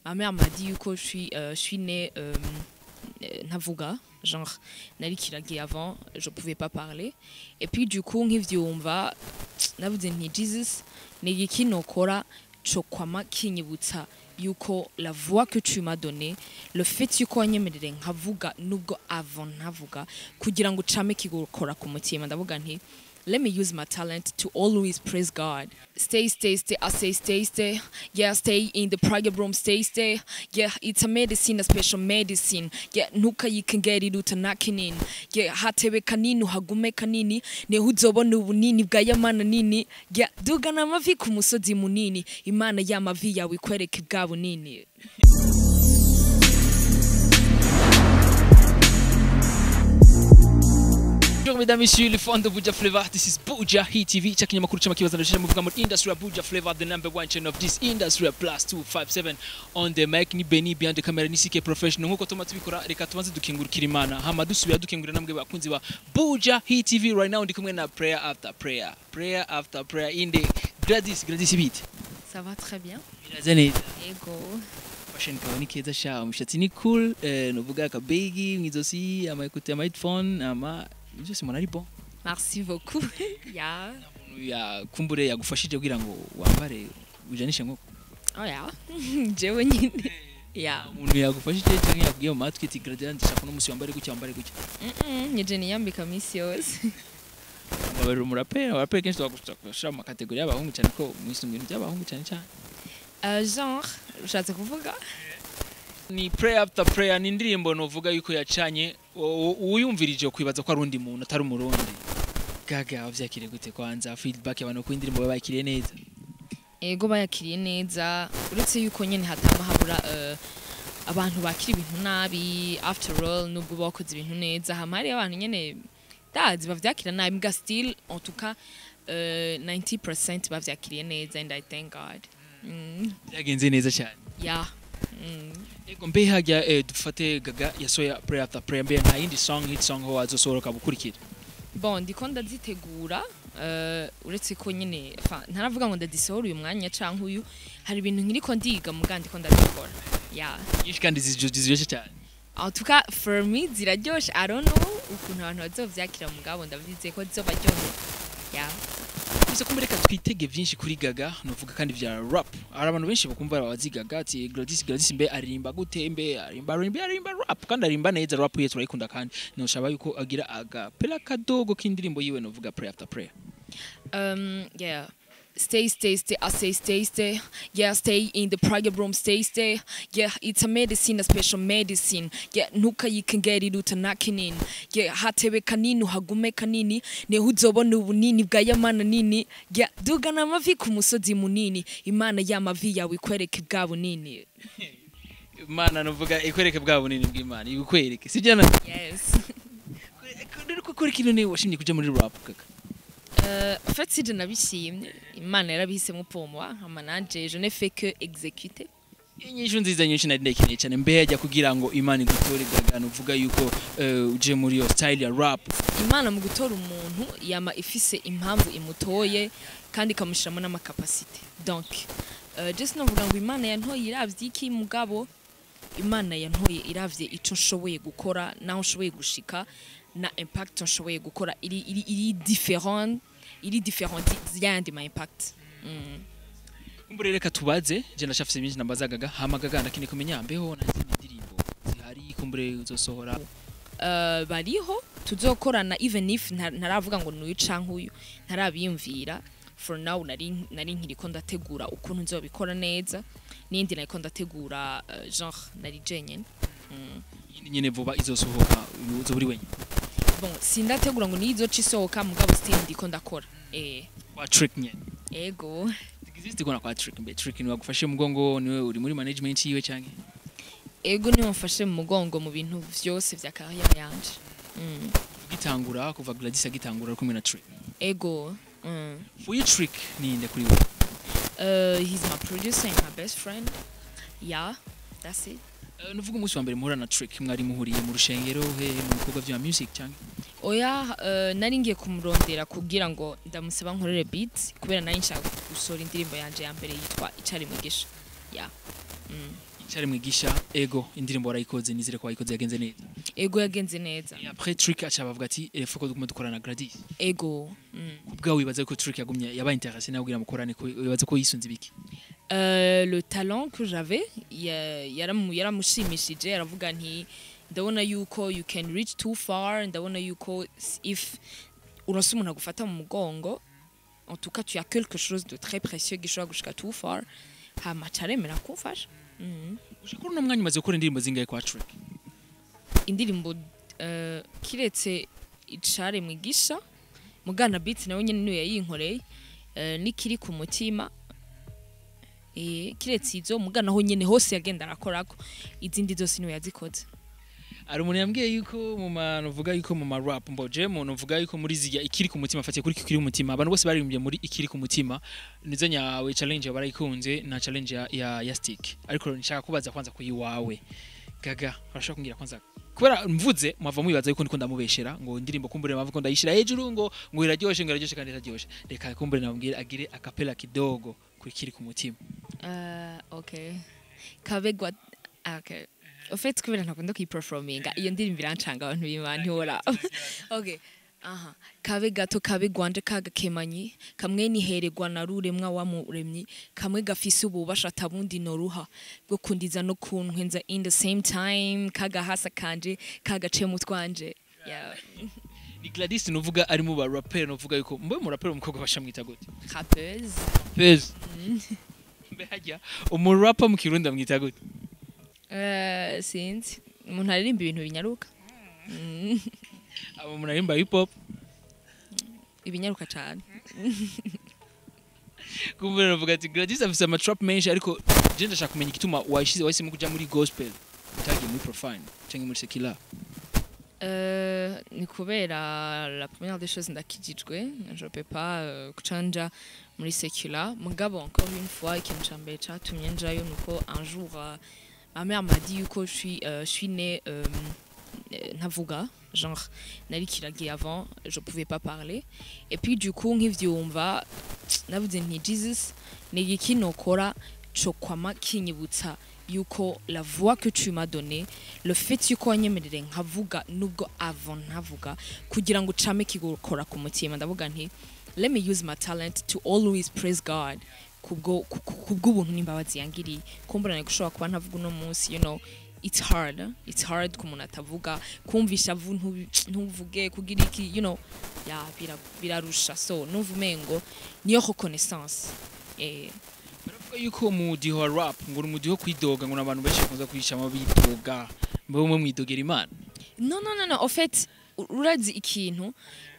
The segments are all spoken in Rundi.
ma mère m'a dit que je suis née ntavuga, genre nari kiragiye avant, je pouvais pas parler. Et puis du coup nkivyumva navuze nti Jesus ni iki nokora cyo kwama kinyibutsa yuko la voix que tu m'as donnée, le fait yuko wanyemerere nkavuga nubwo avant ntavuga kugira ngo came kigukora ku mutima, ndavuga nti let me use my talent to always praise God. Stay, stay, stay. I say stay, stay. Yeah, stay in the prayer room. Stay, stay. Yeah, it's a medicine, a special medicine. Yeah, nuka you can get it utanakin. Yeah, hatebe kanini hagume kanini. Ne huzobona ubunini bwa yamana nini. Yeah, dugana amavi ku musozi munini. Imana y'amavi yawe ikwereke bwa bunini. Bonjour mesdames et messieurs, les fans de Buja Flavor, this is Buja Hit TV. Checking your makuru chama kibaza muvuga muri industry Buja Flavor, the #1 channel of this industry +257 on the mic ni Benny behind the camera ni CK professional nkuko tuma tubikora reka tubanze dukingurukira Imana hama dusubira dukingurira namwe bakunzi ba Buja Hit TV. Right now ndi kumwe na prayer after prayer in the Gladys beat. Ça va très bien. Birazane Ego. fashion kawa ni keza sha umushatsi ni cool novuga ka begi mwizosi ama écouter ama headphone ama je suis mon ari bon. Merci beaucoup. Ya. Ya kumbure yagufashije kugira ngo wambare ujanishe nko. Oh ya. Jewe nyine. Ya. Umuntu yagufashije cyangwa yabwiye mu matwi ati gradient ndashaka no musi wambare gutya wambare gutya. Nije niyambika misi yose. Abari umuraperi kenshi twagushaka mu kategori y'abahungu cyane ko mwisi mu bintu by'abahungu cyane cyane. Genre, ushatse kuvuga? Ni prayer after prayer ni indirimbo novuga yuko yacanye uyumvirije kwibaza ko ari undi muntu atari umurundi. Gaga avyakire gute kwanza feedback y'abantu ko indirimbo bayakiriye neza. Ego bayakiriye neza uretse yuko nyene hatama habura abantu bakira ibintu nabi, after all nubwo bakoze ibintu neza hamari abantu nyene dazi bavyakira nabi mga still en tout cas 90% bavyakiriye neza and I thank God. Yagenze neza cyane. Yeah. Ego mbe hajya dufate Gaga yasoya prayer after prayer mbe nta yindi hit song ho azosoroka bukurikira. Bon ndiko ndazitegura uretse ko nyine ntaravuga ngo ndadisohora uyu mwanya canke uyu hari ibintu nkiriko ndiga mugandi ko ndabikora. Yeah. Yish kandi ziryoshye cyane. En tout cas for me ziraryoshe. I don't know ukuntu abantu bazovyakira mugabo ndavuze ko zizobaryohe. Yeah. Bize kumbereka twitege byinshi kuri Gaga novuga kandi vya rap. Ari abantu benshi bakumva bazigaga ati Gladys mbe aririmba gute mbe arimba rap kandi arimba neza rap ye turayikunda kandi noshaba yuko agira agapela kadogo k'indirimbo yiwe novuga prayer after prayer. Yeah. Stay, stay, stay. I say stay, stay. Yeah, stay in the prayer room. Stay, stay. Yeah, it's a medicine, a special medicine. Yeah, nuka you can get it utanakin. Yeah, hatebe kanini hagume kanini. Ne huzobona ubunini bwa yamana nini. Yeah, dugana amavi ku musozi munini. Imana y'amavi yawe ikwereke bwa bunini. Imana novuga ikwereke bwa bunini bw'Imana ibikwereke. Sibyo na? Yes. Kuri kino ne washimye kuja muri rap Gaga. En fait, si je n'avais pas Imana yarabisemo pomwa amananje je ne fais que exécuter. Inyishu nziza nyinshi narindekeneye cyane mbe yajya kugira ngo Imana igutore Gaga novuga yuko uje muri yo style ya rap. Imana mu gutora umuntu yama ifise impamvu imutoye kandi kamushiramo n'ama capacity. Donc just novuga ngo Imana yantoye iravye iki mugabo Imana yantoye iravye ico nshoboye gukora naho nshoboye gushika na impact nshoboye gukora iri different yandi ma impact. Kumbure reka tubaze je ndashafise byinshi nambaza Gaga hama Gaga ndakine kumenya mbeho na zindi ndirimbo zihari kumbure uzosohora. Bariho tuzokorana even if ntaravuga ngo nuyu canke uyu ntarabiyumvira. For now nari nkiriko ndategura ukuntu nzobikora neza nindi nariko ndategura genre nari jenyene. Nyine vuba izosohoka uzo buri wenye. Bon sindategura ngo nizoca isohoka mugabo still ndiko ndakora. Kwa trick nyene. Ego. Existe gona kwa trick mbe trick ni wagufashe mugongo niwe uri muri management yiwe canke. Ego ni wamfashe mu mugongo mu bintu vyose vya carrière yanje. Gitangura kuva Gladys agitangura kumwe na trick. Ego. For you trick ni inde kuri we. He's my producer and my best friend. Yeah, that's it. Nuvuga umunsi wa mbere muhura na trick mwari muhuriye mu rushengero he mu bikorwa vya music cyane. Oya nari ngiye kumurondera kugira ngo ndamusaba nkorere beat kubera nari nshaka gusora indirimbo yanje ya mbere yitwa Icari Mugisha. Yeah. cyari mwigisha ego indirimbo warayikoze nizere ko wayikoze yagenze neza ego yagenze neza après Trick acha bavuga ati faut ko dukorana Gladys ego kubwa wibaza ko Trick yagumye yaba intéressé nawe kugira mukorane ko wibaza ko yisunze ibiki le talent que j'avais yaramushimishije aravuga nti ndabona yuko you can reach too far ndabona yuko if uronse umuntu agufata mu mugongo en tout cas tu as quelque chose de très précieux gishobora gushika too far hama caremera kumfasha ushikuru no mwanya umaze gukora indirimbo zingaye kwa Trick indirimbo kiretse icare mwigisha mugana beats nawe nyene niwe yayinkoreye nikiri ku mutima kiretse izo mugana ho nyene hose yagenda arakorako izindi zose niwe yazikoze ari umuntu yambwiye yuko mu manuvuga yuko mu rap mboje umuntu uvuga yuko muri ziya ikiri ku mutima afatiye kuri kiri ku mutima abantu bose baririmbye muri ikiri ku mutima nizo nyawe challenge barayikunze na challenge ya stick ariko nshaka kubaza kwanza kuyiwawe gaga urashaka kungira kwanza kubera mvuze mwava mubibaza yuko ndiko ndamubeshera ngo indirimbo kumbure mavuko ndayishira hejuru ngo iraryoshe kandi iraryoshe reka kumbure nabwire agire akapela kidogo kuri kiri ku mutima okay kabegwa okay au fait kubera ntakunda kuyiperforminga iyo ndirimbo irancanga abantu bimantora okay aha kabe gato kabe gwanje kagakemanyi kamwe nihererwa na ruremwa wa muremyi kamwe gafise ububasha tabundi no ruha bwo kundiza no kuntwenza in the same time kaga hasa kanje kagace mutwanje yeah ni Gladys nuvuga ari mu ba rapper nuvuga yuko mbe mu rapper umukobwa bashamwita gute rappeuse mbe hajya umu rapper mu Kirundi amwita gute sinzi umuntu aririmba ibintu binyaruka abo umuntu aririmba hip hop ibinyaruka cyane kumbura navuga ati Gladys afise ama trap menshi ariko je ndashaka kumenya igituma wahisemo kuja muri gospel utagiye muri profane cyangwa muri secular ni kubera la première des choses ndakijijwe je peux pas kucanja muri secular mugabo encore une fois ikintu cyambere cyatumye njayo nuko un jour ma mère m'a dit que je suis née ntavuga genre nari kiragiye avant je pouvais pas parler et puis du coup nkivyumva navuze nti Jesus ni iki nokora cyo kwama kinyibutsa yuko la voix que tu m'as donnée le fait yuko wanyemerere nkavuga nubwo avant ntavuga kugira ngo came kigukora ku mutima ndavuga nti let me use my talent to always praise God kubwo ubuntu n'imbabazi yangiriye kumburana gushobora kuba ntavuga no munsi you know it's hard kumuntu atavuga kumvisha ntuvuge kugira iki you know ya birarusha so nuvumengo niyo reconnaissance baravuga yuko umudiho wa rap ngo umudiho kwidoga ngo nabantu benshi bakunze kwishama bidoga mbe umwe mwidogera Imana non en fait urazi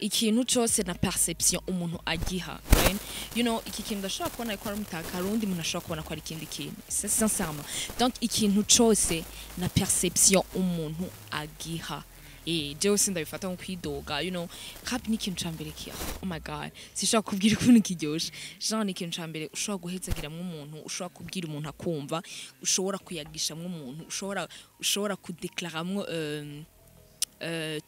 ikintu cyose na perception umuntu agiha right you know iki kintu ndashaka kubona ko ari umutaka rundi umuntu ashaka kubona ko ari ikindi kintu sincèrement donc ikintu cyose na perception umuntu agiha je aussi ndabifata nko kwidoga you know rap ni ikintu cyambere kiya oh my god sishaka kubwira ukuntu kiryoshe genre ni ikintu cyambere ushobora guhetsagiramwe umuntu ushobora kubwira umuntu akumva ushobora kuyagishamwe umuntu ushobora kudeclaramwe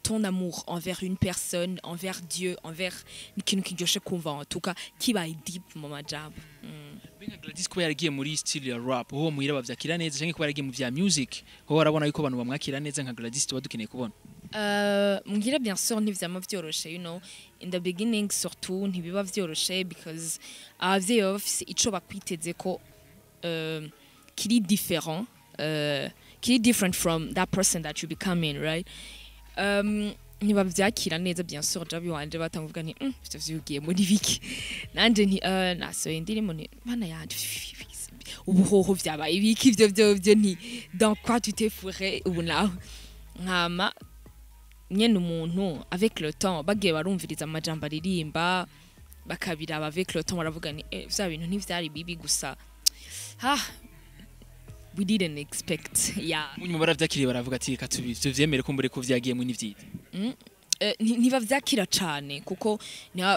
ton amour envers une personne, envers Dieu, envers ikintu kiryoshe kumva en tout cas kibaye deep mu majambo. Benga Gladys ko yaragiye muri style ya rap ho muhira bavyakira neza cyangwa ko yaragiye mu vya music ho warabona yuko abantu bamwakira neza nka Gladys tubadukeneye kubona. Mugira bien sûr ntivyama vyoroshe you know in the beginning surtout ntibiba vyoroshe because abavyeyi baba bafise ico bakwiteze ko kiri different from that person that you becoming right. Ntibavyakira neza bien sûr jabi wanje batanguvuga nti bifite vyugiye muri biki nanje nti nasoye ndirimo ni bana yanje ubuhoho vyabaye ibiki ivyo nti dans quoi tu t'es fourré ubu naho nkama nyene umuntu avec le temps bagiye barumviriza amajambo aririmba bakabiraba avec le temps baravuga ni vya bintu ntivyari bibi gusa we didn't expect munyuma baravyakiriye baravuga ati reka tuvyemere kumbure ko vyagiye mu nivyiza ntibavyakira cane kuko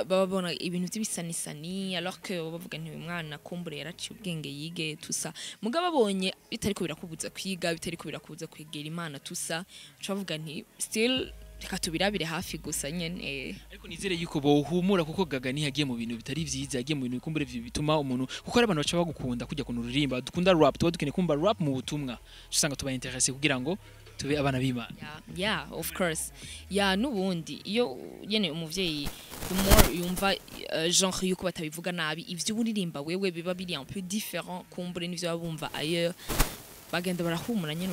babona ibintu by'ibisanisani alors que bavuga nti umwana kumbure yaraciye ubwenge yige tusa mugabo babonye bitariko birakubuza kwiga bitariko birakubuza kwegera Imana tusa bavuga nti still reka tubirabire hafi gusa nyene ariko nizere yuko bohumura kuko Gaga ni yagiye mu bintu bitari vyiza yagiye mu bintu bikumbure bituma umuntu kuko ari abantu baca bagukunda kujya kuntu uririmba dukunda rap tuba dukeneye kumva rap mu butumwa usanga tuba interesse kugira ngo tube abana b'Imana. Yeah, of course. Yeah, nubundi iyo yene umuvyeyi the more yumva genre yuko batabivuga nabi ivyo uririmba wewe biba biri un peu différent kumbure n'ivyo babumva ailleurs bagenda barahumura nyene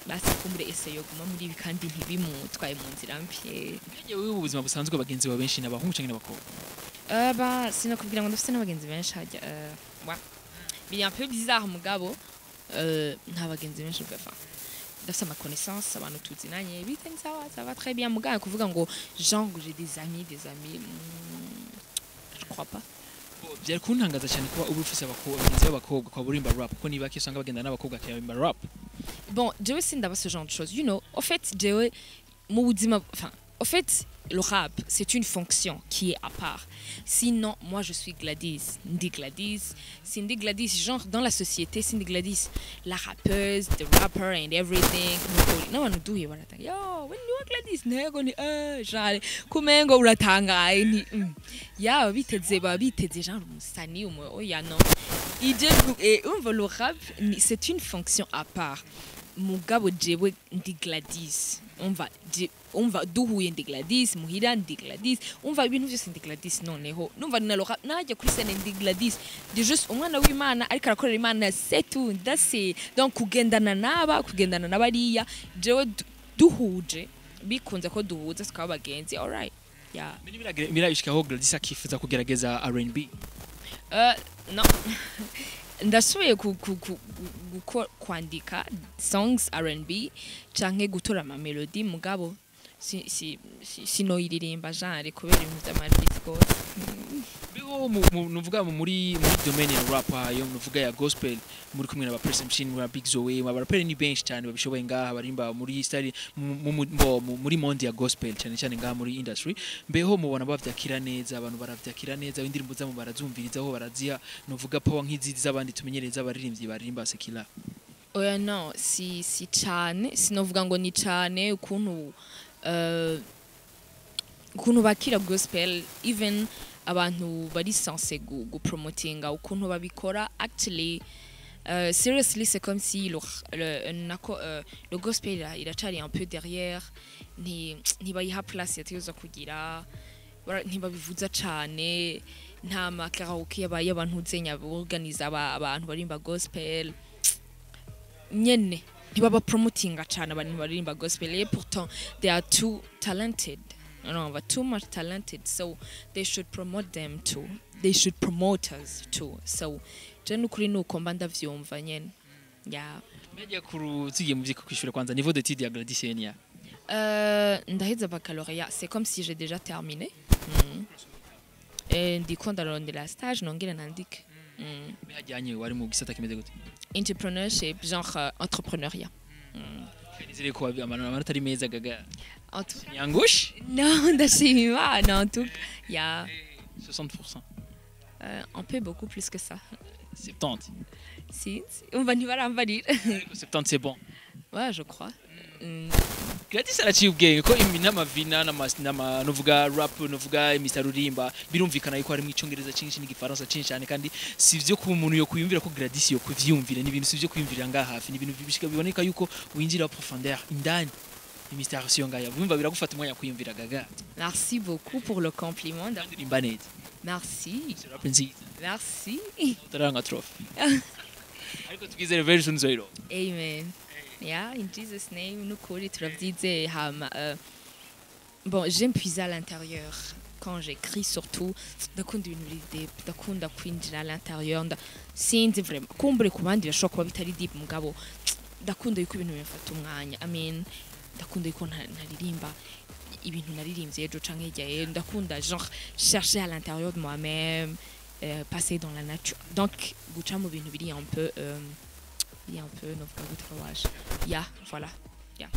basi kumbure ese yo guma muri ibi kandi ntibimutwaye mu nzira mbi. Yagiye wewe ubuzima busanzwe bagenzi bawe benshi n'abahungu canke n'abakobwa. Ba sinakubwira ngo ndafite n'abagenzi benshi hajya biri un peu bizarre mugabo nta bagenzi benshi bava ndafite ma connaissance abantu tuzinanye biten ça va très bien mugabo kuvuga ngo genre j'ai des amis je crois pas. Byari kuntangaza cyane kuba ubu ufise abagenzi b'abakobwa kwa burimba rap kuko niba kisanga bagenda n'abakobwa kayimba rap. Bon, je sais d'avoir ce genre de choses. You know, en fait, en fait, le rap, c'est une fonction qui est à part. Sinon, moi, je suis Gladys. Ndi Gladys. Cindy Gladys, genre, dans la société, Cindy Gladys, la rappeuse, the rapper and everything. No one do it. Yo, when you are Gladys, nego ni, genre, kumengo uratangaye ni. Ya, biteze genre, musani, oh, ya, non. Et le rap, c'est une fonction à part. Mugabo jewe ndi Gladys umva duhuye ndi Gladys muhira ndi Gladys umva ibintu byose ndi Gladys noneho numva naloka najya kuri scène ndi Gladys de juste umwana w'Imana ariko arakorera Imana c'est tout ndase donc kugendana n'abariya jewe duhuje bikunze ko duhuza tukaba bagenzi all right yeah birayishikaho Gladys akifuza kugerageza R&B no ndasubiye kwandika songs R&B canke gutora ama melody mugabo sino iririmba genre kubera ibintu by'amajwi gose biho nuvuga muri domain ya rap yo nuvuga ya gospel muri kumwe na Press Machine wa Big Zoe abaraperi ni benshi cyane babishoboye ngaha barimba muri style muri monde ya gospel cyane ngaha muri industry mbeho mubona bavyakira neza abantu baravyakira neza indirimbo zabo barazumvirizaho baraziha nuvuga power nk'izi z'abandi tumenyereza abaririmbyi baririmba sekila. Oya no si cyane sinovuga ngo ni cyane ukuntu bakira gospel even abantu bari censé promotinga ukuntu babikora actually seriously c'est comme si le gospel il a chargé un peu derrière ntibayiha place yategerezwa kugira ntibabivuza cyane nta makaraoke yabaye abantu uzenya organize abantu barimba gospel nyene ntibaba promotinga cyane abantu barimba gospel et pourtant they are too talented. No, but too much talented, so they should promote them too. They should promote us too. So, jenu kuri nuko mba ndavyumva nyene. Yeah. Media kuruziye mu vyiko kwishura kwanza niveau d'étude ya Gladys Enya. Ndaheza baccalauréat, c'est comme si j'ai déjà terminé. Ndiko ndarondera stage nongera nandike. Hajyanye wari mu gisata kimeze gute? Entrepreneurship, genre entrepreneuriat. Nizere ko amanota ari meza Gaga. Yangush? Non, d'achima, non, tout. Il y a 60%. Un peu beaucoup plus que ça. 70. Si, on va dire. 70 c'est bon. Ouais, je crois. Gladys araciye ubwenge ko iminama vina nuvuga rap nuvuga imisarurimba birumvikana yuko ari mu icyongereza cyinshi n'igifaransa cyinshi cyane kandi sivyo ku muntu yo kuyumvira ko Gladys yo kuvyumvira ni ibintu sivyo kuyumvira ngaha hafi ni ibintu bibishika biboneka yuko winjira profondeur indani imistation ngaya bumva biragufata umwanya kuyumvira Gaga. Merci beaucoup pour le compliment. Merci. Merci. Taranga trophy. Ariko tugizere version 0. Amen. Yeah, in Jesus' name, nous collons turavdize ham. Bon, j'aime puiser à l'intérieur quand j'écris surtout. Ndakunda ibintu biri deep, ndakunda kwinjira à l'intérieur. Sinzi vraiment. Kumbure kubandi bashobora kuba bitari deep mugabo. Ndakunda yuko ibintu bimfata umwanya. I mean, ndakunda yuko naririmba ibintu naririmbye ejo canke hirya ndakunda genre chercher à l'intérieur de moi-même, passer dans la nature. Donc, guca mu bintu biri un peu novuga gute kawaje. Yeah, voilà. Yeah.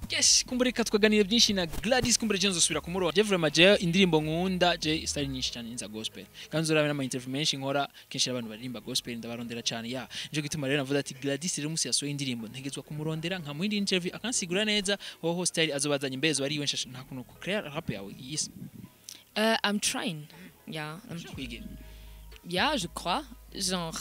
Yes, kumbure katwaganira byinshi na Gladys kumbure Jenzo subira ku murongo. Je vraiment je indirimbo nkunda je style nyinshi cyane nza gospel. Kandi urabe n'ama interview menshi nkora kenshi abantu baririmba gospel ndabarondera cyane ya. Nje gituma rero navuga ati Gladys rero musi yasohoye indirimbo ntegezwa kumurondera nka muindi interview akansigura neza ho style azobazanye imbezo ari wenshi nta kuno ku create rap yawe. Yes. I'm trying. Yeah. Yeah, je crois. Genre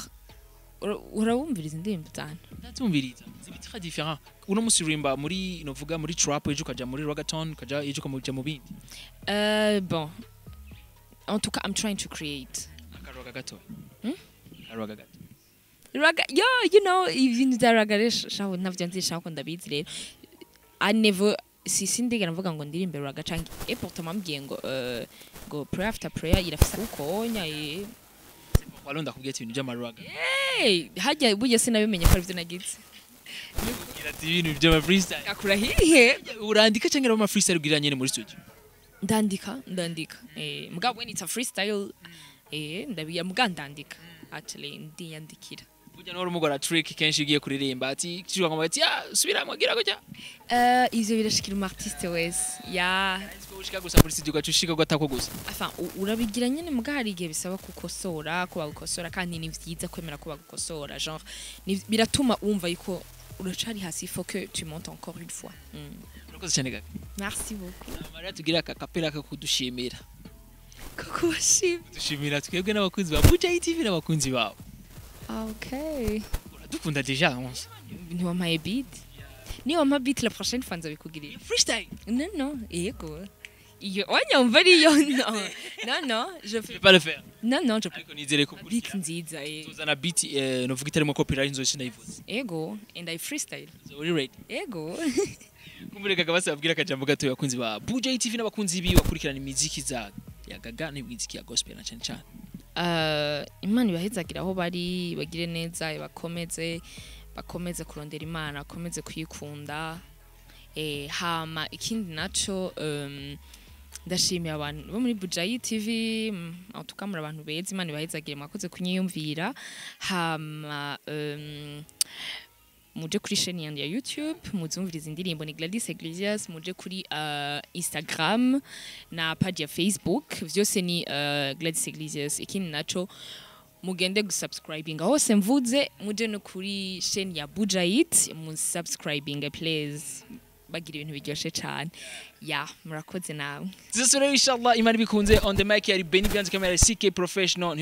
urabumviriza indirimbo cyane. Ndatumviriza. C'est très différent. Uno musi rimba muri novuga muri trap ejo kaja muri reggaeton kaja ejo kamuja mu bindi. Bon. En tout cas, I'm trying to create. Akaroga gato. Akaroga gato. You know, ibintu byaragaresha shaho navyo nzisha ko ndabizi rero. I never sindigera mvuga ngo ndirimbe raga canke pourtant mambwiye ngo prayer after prayer irafisa ukonya walonda kubweta ibintu by'amaraga. Hajya buje sinabimenye ko ari byo nagize. Ngira ibintu by'ama freestyle. Akura hihe. Urandika cyangwa ama freestyle ugira nyene muri studio? Ndandika. Mugabo when it's a freestyle ndabiya mugandandika. Actually ndiyandikira. Burya no rumugora trick kenshi ugiye kuririmba ati cyuka ngo ati subira mugira gutya. Ivyo birashikira mu artiste wese. Ya. Ushika gusa muri studio gacushika gatako gusa. Enfin urabigira nyene mugahari igihe bisaba kukosora ko bagukosora kandi ni vyiza kwemera ko bagukosora genre biratuma wumva yuko uracari hasi il faut que tu montes encore une fois. Urakoze cyane gaga. Merci beaucoup. Maria tugira akapera kakudushimira. Kukushimira. Dushimira twebwe n'abakunzi ba Buja TV n'abakunzi bawo. Okay. Uradukunda déjà onze. Ni wa my beat. Ni wa my beat la prochaine fois nzabikugirira. Freestyle. Non, yego. Wanyumva ariyo non, je vais pas le faire. Non, je ariko nizere ko beat nziza tuzana beat novuga itarimo copyright nzo sinayivuze. Ego and I freestyle. So are you ready? Ego. Kumureka kabasa babwira akajambo gato yakunzi ba Buja TV n'abakunzi bi bakurikirana imiziki za ya gaga n'imiziki ya gospel na cyane. Imana ibahezagira aho bari bagire neza bakomeze kurondera Imana bakomeze kuyikunda hama ikindi naco ndashimiye abantu bo muri Buja TV tukamura abantu beza Imana ibahezagire mwakoze kunyiyumvira hama muje kuri chaîne yanjye ya YouTube muzumviriza indirimbo ni Gladys Iglesias muje kuri Instagram na page ya Facebook vyose ni Gladys Iglesias ikindi naco mugende gusubscribing hose mvuze muje no kuri chaîne ya Buja mu subscribing please bagira ibintu biryoshe cyane ya murakoze nawe zisore inshallah Imana bikunze on the mic yari Benny Byanze camera CK professional